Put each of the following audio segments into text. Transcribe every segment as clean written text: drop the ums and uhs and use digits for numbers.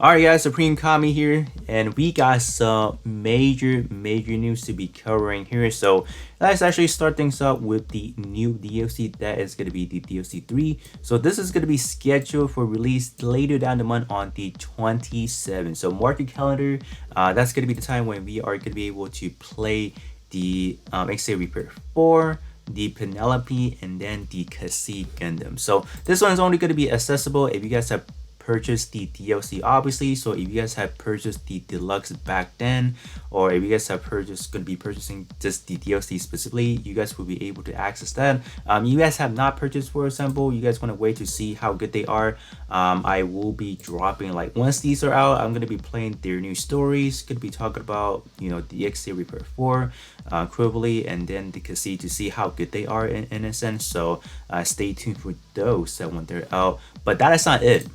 Alright guys, Supreme Kami here, and we got some major news to be covering here. So let's actually start things up with the new DLC that is going to be the DLC 3. So this is going to be scheduled for release later down the month on the 27th. So mark your calendar, that's going to be the time when we are going to be able to play the XA Reaper 4, the Penelope, and then the Kasi Gundam. So this one is only going to be accessible if you guys have purchased the DLC obviously. So if you guys have purchased the deluxe back then, or if you guys have purchased going to be purchasing just the DLC specifically, you guys will be able to access that. You guys have not purchased, for example, you guys want to wait to see how good they are. I will be dropping, like, once these are out, I'm going to be playing their new stories, going to be talking about, you know, the XC Reaper 4 equivalently, and then the Kasi to see how good they are in a sense. So stay tuned for those when they're out. But that is not it.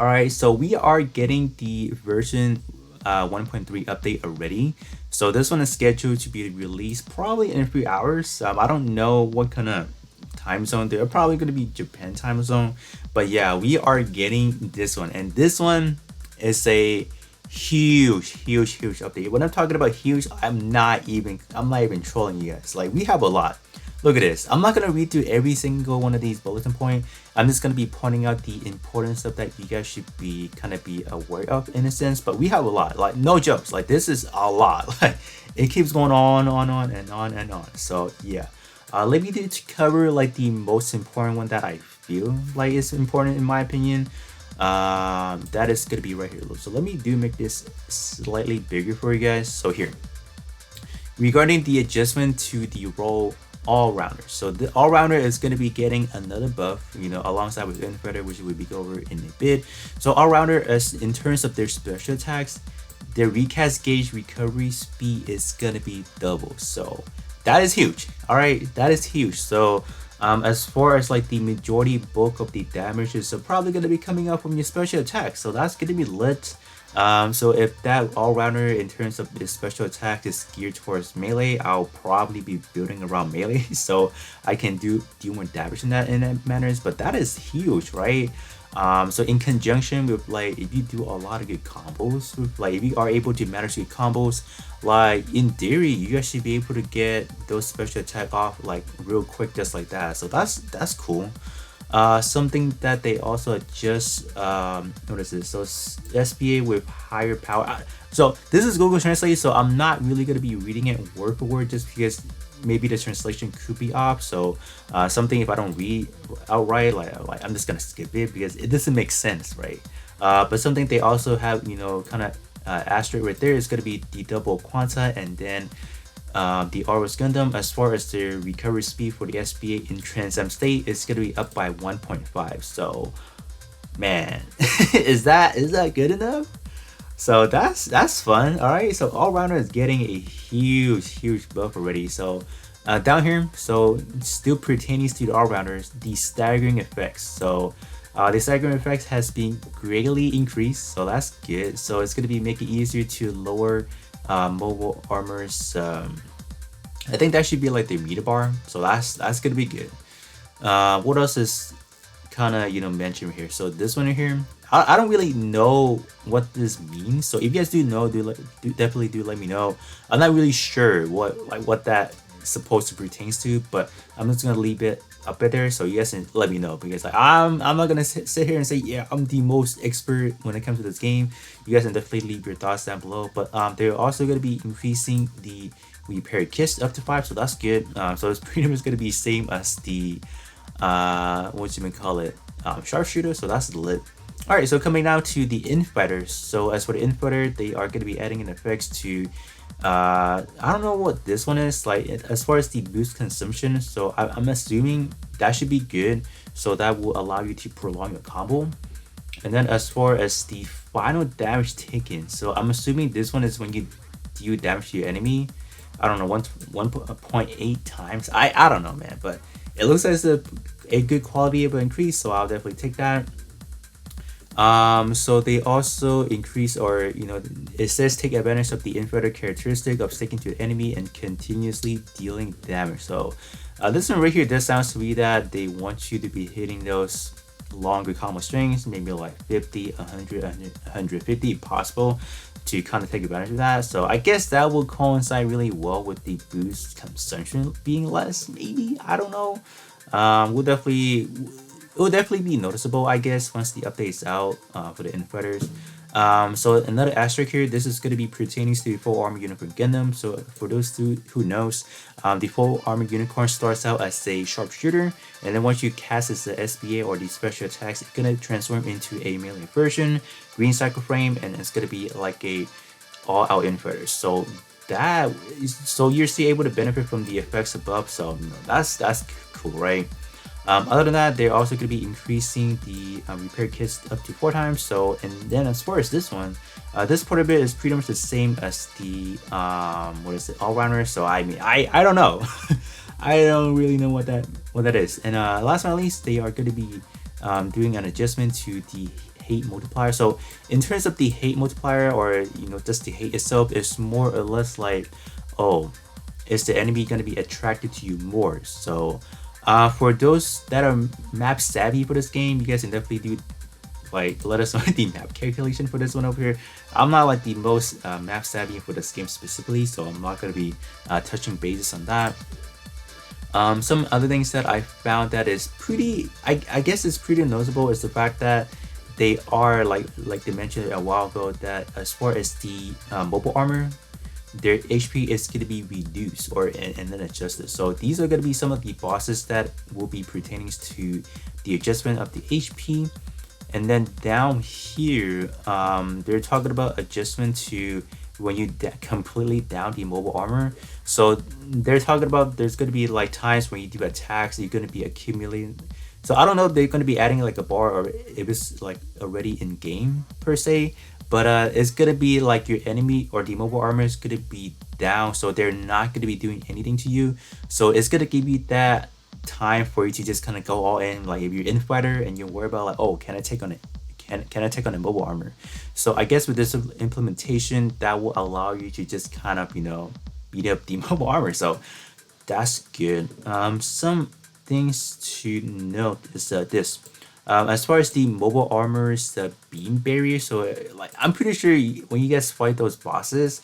Alright, so we are getting the version 1.3 update already. So this one is scheduled to be released probably in a few hours. I don't know what kind of time zone. They're probably going to be Japan time zone. But yeah, we are getting this one. And this one is a huge update. When I'm talking about huge, I'm not even trolling you guys. Like, we have a lot. Look at this. I'm not gonna read through every single one of these bulletin point. I'm just gonna be pointing out the important stuff that you guys should be be aware of in a sense. But we have a lot. Like, no jokes. Like, this is a lot. Like, it keeps going on and on. So yeah. Let me to cover like the most important one that I feel like is important in my opinion. That is gonna be right here. So let me make this slightly bigger for you guys. So here, regarding the adjustment to the role all-rounder. So the all-rounder is going to be getting another buff, you know, alongside with Infighter, which we will go over in a bit. So all-rounder, as in terms of their special attacks, their recast gauge recovery speed is going to be double. So that is huge. All right, that is huge. So as far as like the majority bulk of the damage is probably going to be coming up from your special attacks. So that's going to be lit. So if that all-rounder in terms of his special attack is geared towards melee, I'll probably be building around melee so I can do more damage in that manners. But that is huge, right? So in conjunction with, like, if you do a lot of good combos with, like, if you are able to manage good combos, like, in theory you guys should be able to get those special attack off like real quick, just like that. So that's cool. Something that they also adjust, what is this? So SPA with higher power. So this is Google Translate, so I'm not really gonna be reading it word for word just because maybe the translation could be off. So something, if I don't read outright, like I'm just gonna skip it because it doesn't make sense, right? But something they also have, you know, kind of asterisk right there is gonna be the double quanta, and then the Aorus Gundam, as far as the recovery speed for the SPA in Trans-M state, is going to be up by 1.5. So, man, is that good enough? So that's fun. All right, so all rounder is getting a huge buff already. So down here, so still pertaining to the all rounders, the staggering effects. So the staggering effects has been greatly increased, so that's good. So it's going to be making it easier to lower mobile armors. I think that should be like the meter bar, so that's gonna be good. What else is kind of, you know, mentioned here? So this one here, I don't really know what this means. So if you guys do know, definitely do let me know. I'm not really sure what that supposed to pertains to, but I'm just gonna leave it up there so you guys can let me know, because like I'm not gonna sit here and say, yeah, I'm the most expert when it comes to this game. You guys can definitely leave your thoughts down below. But they're also gonna be increasing the repair kits up to 5, so that's good. So it's pretty much gonna be same as the what you call it, sharpshooter, so that's lit. All right, so coming now to the infighters. So as for the infighter, they are going to be adding in effects to I don't know what this one is like as far as the boost consumption. So I'm assuming that should be good, so that will allow you to prolong your combo. And then as far as the final damage taken, so I'm assuming this one is when you deal damage to your enemy, I don't know, 1.8 times. I don't know, man, but it looks like it's a good quality of increase, so I'll definitely take that. So they also increase, or, you know, it says take advantage of the infighter characteristic of sticking to the enemy and continuously dealing damage. So this one right here, this sounds to me that they want you to be hitting those longer combo strings, maybe like 50, 100, 150 if possible, to kind of take advantage of that. So I guess that will coincide really well with the boost consumption being less. Maybe, I don't know. We'll definitely it will definitely be noticeable, I guess, once the update's out for the infighters. So another asterisk here, this is going to be pertaining to the full armor unicorn Gundam. So for those who knows, the full armor unicorn starts out as a sharpshooter, and then once you cast as the SBA or the special attacks, it's going to transform into a melee version, green cycle frame, and it's going to be like a all-out infighter. So so you're still able to benefit from the effects above. So that's cool, right? Other than that, they're also going to be increasing the repair kits up to 4 times. So, and then as far as this one, this part of it is pretty much the same as the what is it, all rounder. So I mean, I don't know, I don't really know what that is. And last but not least, they are going to be doing an adjustment to the hate multiplier. So in terms of the hate multiplier, or just the hate itself, is more or less like, oh, is the enemy going to be attracted to you more? So for those that are map savvy for this game, you guys can definitely do like let us know the map calculation for this one over here. I'm not like the most map savvy for this game specifically, so I'm not going to be touching bases on that. Some other things that I found that is pretty, I guess it's pretty noticeable, is the fact that they are like they mentioned a while ago, that as far as the mobile armor, their HP is going to be reduced and then adjusted. So these are going to be some of the bosses that will be pertaining to the adjustment of the HP. And then down here, they're talking about adjustment to when you completely down the mobile armor. So they're talking about there's going to be like times when you do attacks, you're going to be accumulating. So I don't know if they're going to be adding like a bar, or if it's like already in game per se. But it's gonna be like your enemy or the mobile armor is gonna be down, so they're not gonna be doing anything to you. So it's gonna give you that time for you to just kind of go all in. Like if you're in fighter and you're worried about like, oh, can I take on it? Can I take on a mobile armor? So I guess with this implementation, that will allow you to just kind of beat up the mobile armor. So that's good. Some things to note is this. As far as the mobile armors, the beam barrier, so like I'm pretty sure when you guys fight those bosses,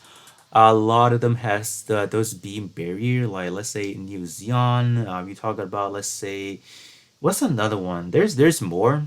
a lot of them has those beam barrier. Like let's say New Zeon, you talking about, let's say, what's another one? There's more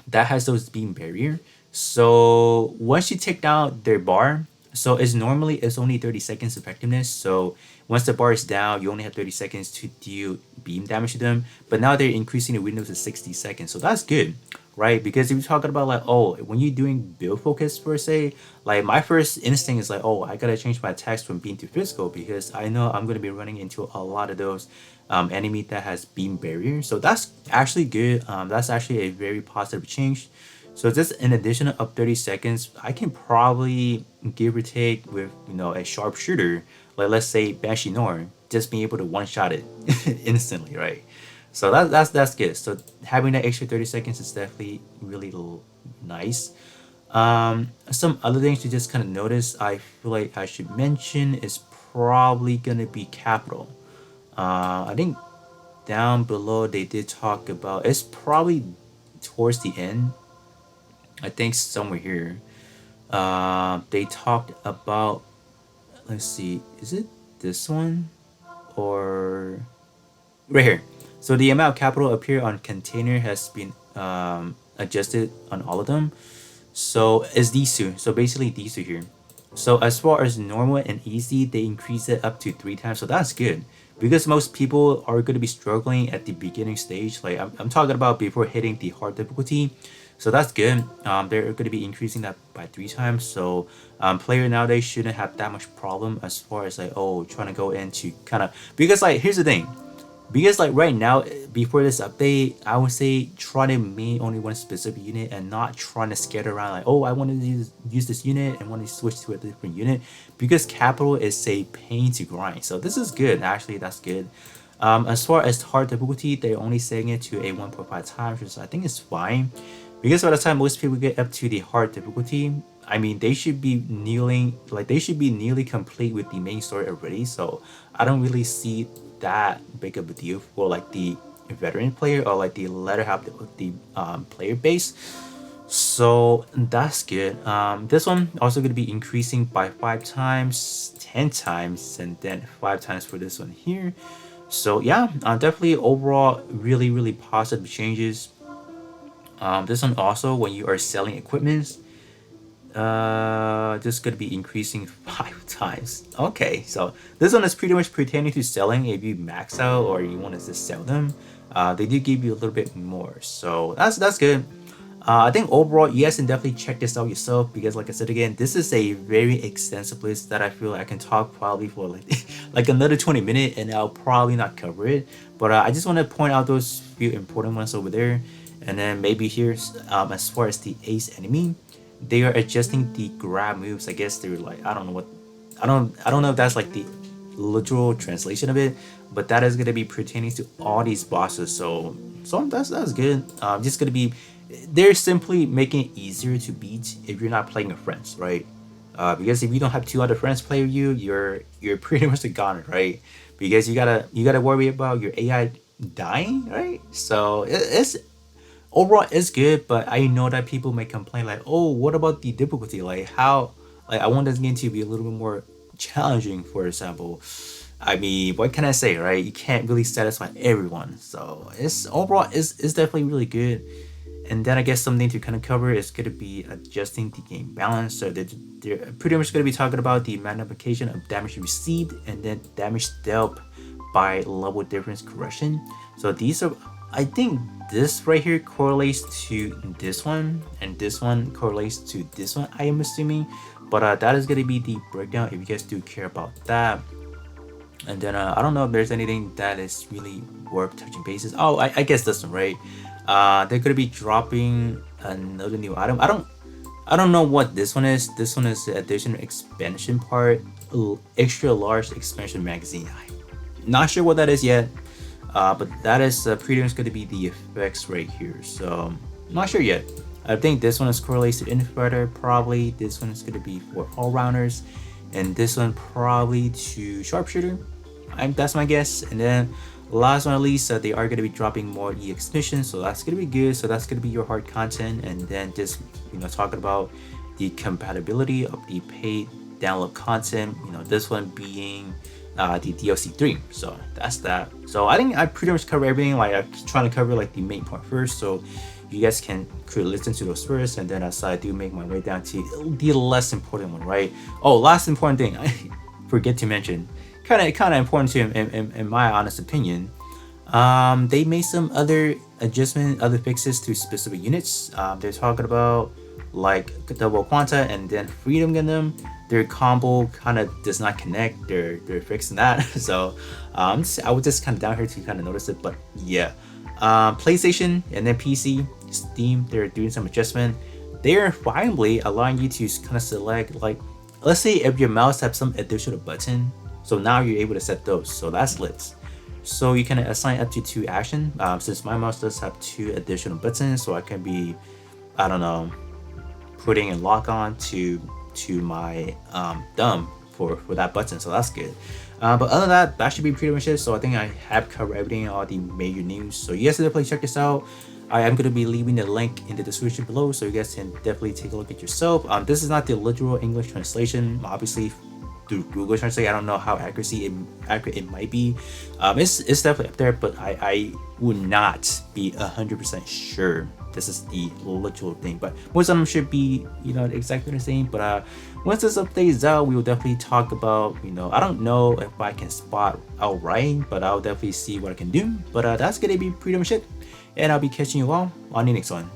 that has those beam barrier. So once you take down their bar, so it's only 30 seconds effectiveness. So once the bar is down, you only have 30 seconds to deal beam damage to them. But now they're increasing the window to 60 seconds. So that's good, right? Because if you're talking about like, oh, when you're doing build focus per se, like my first instinct is like, oh, I gotta change my attacks from beam to physical, because I know I'm gonna be running into a lot of those enemy that has beam barrier. So that's actually good. That's actually a very positive change. So just an addition of 30 seconds, I can probably give or take with a sharpshooter, like let's say Banshee Nor, just being able to one shot it instantly, right? So that's good. So having that extra 30 seconds is definitely really nice. Some other things to just kind of notice, I feel like I should mention, is probably gonna be capital. I think down below they did talk about, it's probably towards the end, I think somewhere here. They talked about, let's see, is it this one or right here? So the amount of capital appear on container has been adjusted on all of them. So it's these two. So basically these two here. So as far as normal and easy, they increase it up to 3 times. So that's good, because most people are going to be struggling at the beginning stage. Like I'm talking about before hitting the hard difficulty. So that's good. They're going to be increasing that by 3 times. So player nowadays shouldn't have that much problem as far as like, oh, trying to go into kind of, because like here's the thing. Because like right now, before this update, I would say try to main only one specific unit and not trying to scatter around like, oh, I want to use this unit and want to switch to a different unit, because capital is a pain to grind. So this is good, actually, that's good. As far as hard difficulty, they're only setting it to a 1.5 times, which I think is fine, because by the time most people get up to the hard difficulty, I mean, they should be nearly complete with the main story already. So I don't really see that big of a deal for like the veteran player or like the latter half of the player base. So that's good. This one also going to be increasing by 5 times, 10 times, and then 5 times for this one here. So yeah, definitely overall really positive changes. This one also, when you are selling equipments, this is going to be increasing 5 times. Okay, so this one is pretty much pertaining to selling. If you max out or you want to just sell them, they do give you a little bit more. So that's good. I think overall, you guys can definitely check this out yourself because, like I said again, this is a very extensive list that I feel like I can talk probably for like like another 20 minutes, and I'll probably not cover it. But I just want to point out those few important ones over there, and then maybe here's as far as the ace enemy, they are adjusting the grab moves. I guess they're like, I don't know what, I don't know if that's like the literal translation of it, but that is gonna be pertaining to all these bosses. So that's good. Just gonna be, they're simply making it easier to beat if you're not playing with friends, right? Because if you don't have two other friends play with you, you're pretty much a goner, right? Because you gotta worry about your AI dying, right? So it's overall it's good, but I know that people may complain like, oh, what about the difficulty? Like how, like I want this game to be a little bit more challenging, for example. I mean, what can I say, right? You can't really satisfy everyone. So it's overall it's definitely really good. And then I guess something to kind of cover is going to be adjusting the game balance. So they're pretty much going to be talking about the magnification of damage received and then damage dealt by level difference correction. So these are, I think this right here correlates to this one, and this one correlates to this one, I am assuming. But that is going to be the breakdown if you guys do care about that. And then I don't know if there's anything that is really worth touching bases. Oh, I guess this one, right? They're gonna be dropping another new item. I don't know what this one is. This one is the additional expansion part, extra large expansion magazine. I'm not sure what that is yet. But that is pretty much gonna be the effects right here. So I'm not sure yet. I think this one is correlated to Infighter, probably. This one is gonna be for all rounders, and this one probably to sharpshooter. That's my guess. And then last but not least, they are going to be dropping more EX missions, so that's going to be good. So that's going to be your hard content, and then just talking about the compatibility of the paid download content. This one being the DLC 3. So that's that. So I think I pretty much cover everything. Like I'm trying to cover like the main part first, so you guys can listen to those first, and then as I do make my way down to the less important one, right? Oh, last important thing I forget to mention. Kind of important to him in my honest opinion. They made some other adjustment, other fixes to specific units. They're talking about like double quanta and then freedom Gundam. Their combo kind of does not connect. They're fixing that. So I was just kind of down here to kind of notice it. But yeah, PlayStation and then PC, Steam, they're doing some adjustment. They're finally allowing you to kind of select, like, let's say if your mouse has some additional button. So now you're able to set those. So that's lit. So you can assign up to 2 action. Since my mouse does have 2 additional buttons, so I can be, I don't know, putting a lock on to my thumb for that button. So that's good. But other than that, that should be pretty much it. So I think I have covered everything, all the major news. So you guys can definitely check this out. I am going to be leaving the link in the description below, so you guys can definitely take a look at yourself. This is not the literal English translation, obviously. Through Google Translate, I don't know how accurate it might be. It's definitely up there, but I would not be 100% sure this is the literal thing. But most of them should be exactly the same. But once this update is out, we will definitely talk about I don't know if I can spot outright, but I'll definitely see what I can do. But that's gonna be pretty much it, and I'll be catching you all on the next one.